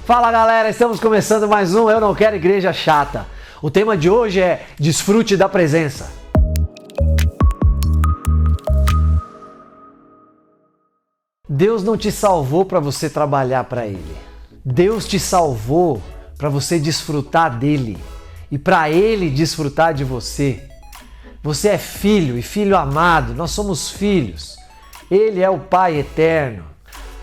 Fala galera, estamos começando mais um Eu Não Quero Igreja Chata. O tema de hoje é desfrute da presença. Deus não te salvou para você trabalhar para Ele. Deus te salvou para você desfrutar dEle e para Ele desfrutar de você. Você é filho e filho amado, nós somos filhos. Ele é o Pai eterno.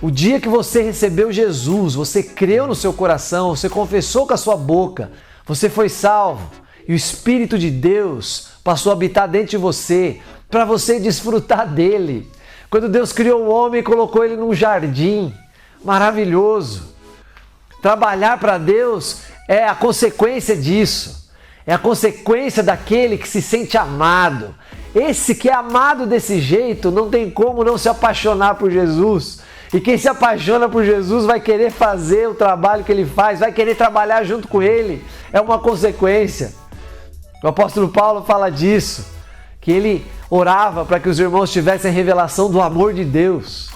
O dia que você recebeu Jesus, você creu no seu coração, você confessou com a sua boca, você foi salvo e o Espírito de Deus passou a habitar dentro de você para você desfrutar dele. Quando Deus criou o homem e colocou ele num jardim maravilhoso. Trabalhar para Deus é a consequência disso. É a consequência daquele que se sente amado. Esse que é amado desse jeito não tem como não se apaixonar por Jesus. E quem se apaixona por Jesus vai querer fazer o trabalho que ele faz, vai querer trabalhar junto com ele. É uma consequência. O apóstolo Paulo fala disso, que ele orava para que os irmãos tivessem a revelação do amor de Deus.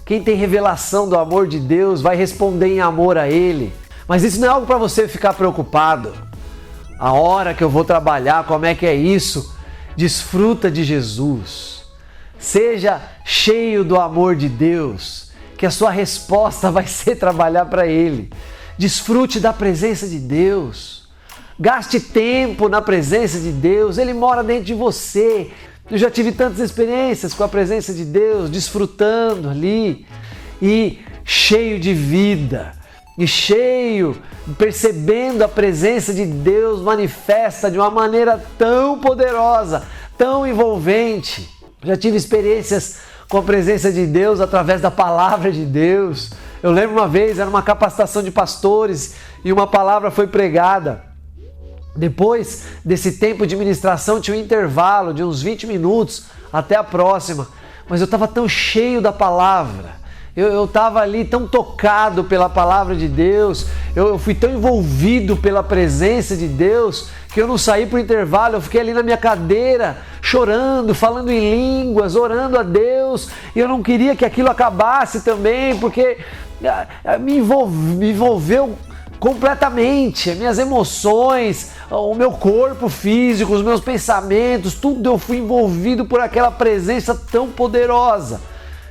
Quem tem revelação do amor de Deus vai responder em amor a ele. Mas isso não é algo para você ficar preocupado. A hora que eu vou trabalhar, como é que é isso? Desfruta de Jesus. Seja cheio do amor de Deus, que a sua resposta vai ser trabalhar para Ele. Desfrute da presença de Deus. Gaste tempo na presença de Deus. Ele mora dentro de você. Eu já tive tantas experiências com a presença de Deus, desfrutando ali e cheio de vida. E cheio, percebendo a presença de Deus manifesta de uma maneira tão poderosa, tão envolvente. Já tive experiências com a presença de Deus através da palavra de Deus. Eu lembro uma vez, era uma capacitação de pastores e uma palavra foi pregada. Depois desse tempo de ministração tinha um intervalo de uns 20 minutos até a próxima. Mas eu estava tão cheio da palavra. Eu estava ali tão tocado pela palavra de Deus, eu fui tão envolvido pela presença de Deus, que eu não saí para o intervalo, eu fiquei ali na minha cadeira, chorando, falando em línguas, orando a Deus, e eu não queria que aquilo acabasse também, porque me envolveu completamente, as minhas emoções, o meu corpo físico, os meus pensamentos, tudo eu fui envolvido por aquela presença tão poderosa.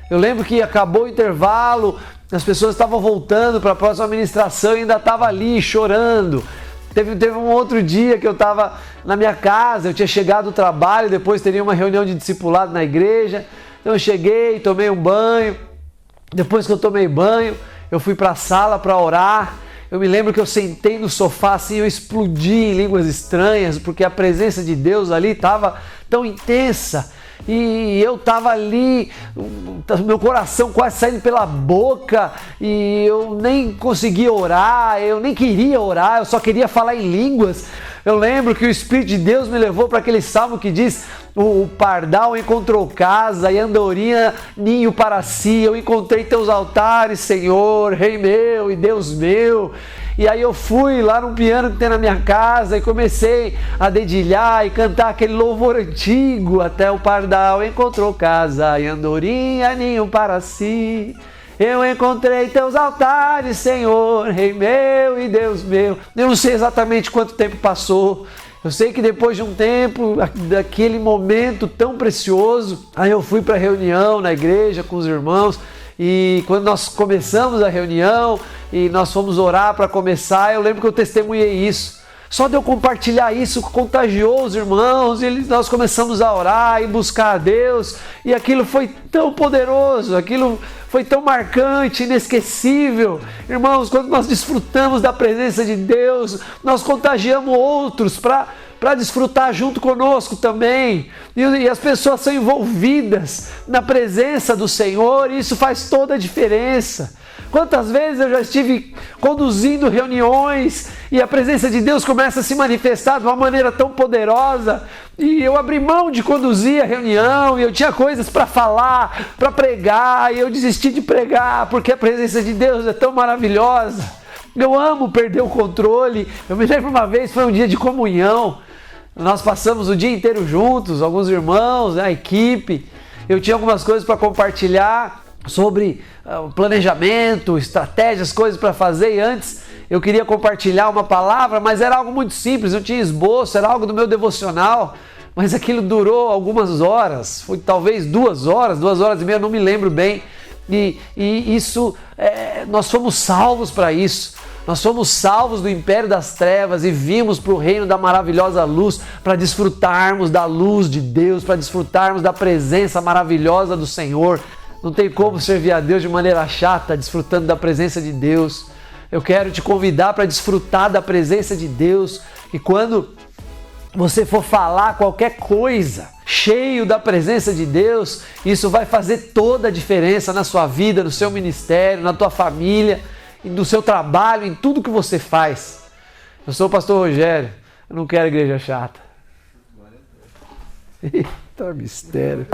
Eu lembro que acabou o intervalo, as pessoas estavam voltando para a próxima ministração e ainda estava ali chorando. Teve um outro dia que eu estava na minha casa, eu tinha chegado do trabalho, depois teria uma reunião de discipulado na igreja. Então eu cheguei, tomei um banho. Depois que eu tomei banho, eu fui para a sala para orar. Eu me lembro que eu sentei no sofá assim, eu explodi em línguas estranhas, porque a presença de Deus ali estava tão intensa. E eu estava ali, meu coração quase saindo pela boca e eu nem conseguia orar, eu nem queria orar, eu só queria falar em línguas. Eu lembro que o Espírito de Deus me levou para aquele salmo que diz: o pardal encontrou casa e a andorinha ninho para si. Eu encontrei teus altares, Senhor, Rei meu e Deus meu. E aí eu fui lá no piano que tem na minha casa e comecei a dedilhar e cantar aquele louvor antigo. Até o pardal encontrou casa e andorinha ninho para si. Eu encontrei teus altares, Senhor, Rei meu e Deus meu. Eu não sei exatamente quanto tempo passou. Eu sei que depois de um tempo, daquele momento tão precioso, aí eu fui para a reunião na igreja com os irmãos. E quando nós começamos a reunião e nós fomos orar para começar, eu lembro que eu testemunhei isso. Só de eu compartilhar isso contagiou os irmãos e nós começamos a orar e buscar a Deus. E aquilo foi tão poderoso, aquilo foi tão marcante, inesquecível. Irmãos, quando nós desfrutamos da presença de Deus, nós contagiamos outros para desfrutar junto conosco também. E as pessoas são envolvidas na presença do Senhor e isso faz toda a diferença. Quantas vezes eu já estive conduzindo reuniões e a presença de Deus começa a se manifestar de uma maneira tão poderosa e eu abri mão de conduzir a reunião e eu tinha coisas para falar, para pregar e eu desisti de pregar porque a presença de Deus é tão maravilhosa. Eu amo perder o controle. Eu me lembro uma vez, foi um dia de comunhão, nós passamos o dia inteiro juntos, alguns irmãos, a equipe, eu tinha algumas coisas para compartilhar sobre planejamento, estratégias, coisas para fazer, e antes eu queria compartilhar uma palavra, mas era algo muito simples, não tinha esboço, era algo do meu devocional, mas aquilo durou algumas horas, foi talvez 2 horas, 2 horas e meia, não me lembro bem, e isso, nós fomos salvos para isso. Nós somos salvos do império das trevas e vimos para o reino da maravilhosa luz, para desfrutarmos da luz de Deus, para desfrutarmos da presença maravilhosa do Senhor. Não tem como servir a Deus de maneira chata, desfrutando da presença de Deus. Eu quero te convidar para desfrutar da presença de Deus, e quando você for falar qualquer coisa, cheio da presença de Deus, isso vai fazer toda a diferença na sua vida, no seu ministério, na tua família, no seu trabalho, em tudo que você faz. Eu sou o pastor Rogério, eu não quero igreja chata. Eita, mistério.